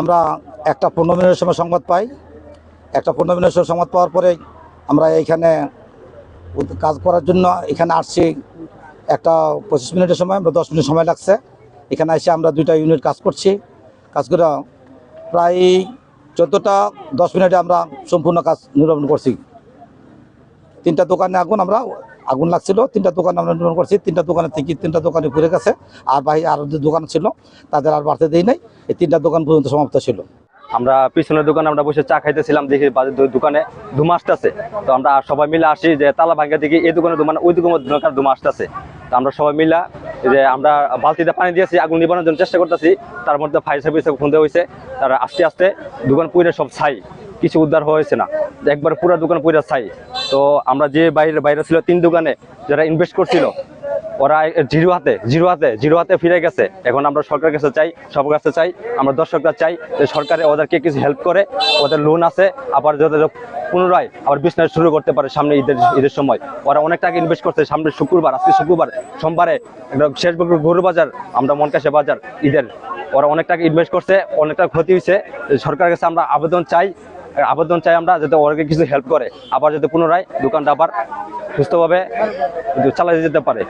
আমরা একটা 15 মিনিটের সময় সংবাদ পাই। একটা 15 মিনিটের সময় সংবাদ পাওয়ার পরে আমরা এইখানে কাজ করার জন্য এখানে আসছি। একটা 25 মিনিটের সময়, আমরা 10 মিনিট সময় লাগছে। এখানে এসে আমরা 2টা ইউনিট কাজ করছি। কাজ করে প্রায় 14টা 10 মিনিটে আমরা সম্পূর্ণ কাজ নির্মাণ করছি। 3টা দোকানে আগুন লাগছিল। 3টা দোকান আমরা নির্মাণ করছি। 3টা দোকানের থেকে 3টা দোকানে ঘুরে গেছে। আর বাইরে আরও যে দোকান ছিল তাদের আর বাড়তে দেই নাই। এই 3টা দোকান পর্যন্ত সমাপ্ত ছিল। আমরা পিছনের দোকানে আমরা বসে চা খাইতেছিলাম, দেখি দোকানে ধুমা আসতেছে। তো আমরা সবাই মিলে আসি যে তালা ভাঙ্গা দিকে এই দোকানে মানে ওই দোকানে ধুমা আসতেছে। তো আমরা সবাই মিলে যে আমরা বালতিতে পানি দিয়েছি, আগুন নিবানোর জন্য চেষ্টা করতেছি। তার মধ্যে ফায়ার সার্ভিসে ফোন দেওয়া হয়েছে। তারা আস্তে আস্তে দোকান পুড়ে সব ছাই, কিছু উদ্ধার হয়েছে না, একবার পুরো দোকান পুরো ছাই। তো আমরা যে বাইরে ছিল 3 দোকানে যারা ইনভেস্ট করছিল, ওরা জিরো হাতে ফিরে গেছে। এখন আমরা সরকারের কাছে চাই, সবার কাছে চাই, আমরা দর্শকরা চাই যে সরকারে ওদেরকে কিছু হেল্প করে, ওদের লোন আছে, আবার যাতে পুনরায় আবার বিজনেস শুরু করতে পারে সামনে ঈদের সময়। ওরা অনেক টাকা ইনভেস্ট করছে। সামনে শুক্রবার, আজকে শুক্রবার, সোমবারে শেষ গরু বাজার, আমরা মনকাশে বাজার ঈদের, ওরা অনেক টাকা ইনভেস্ট করছে, অনেক টাকা ক্ষতি হয়েছে। সরকারের কাছে আমরা আবেদন চাই আমরা যাতে ওদেরকে কিছু হেল্প করে, আবার যাতে পুনরায় দোকানটা আবার সুস্থভাবে চালিয়ে যেতে পারে।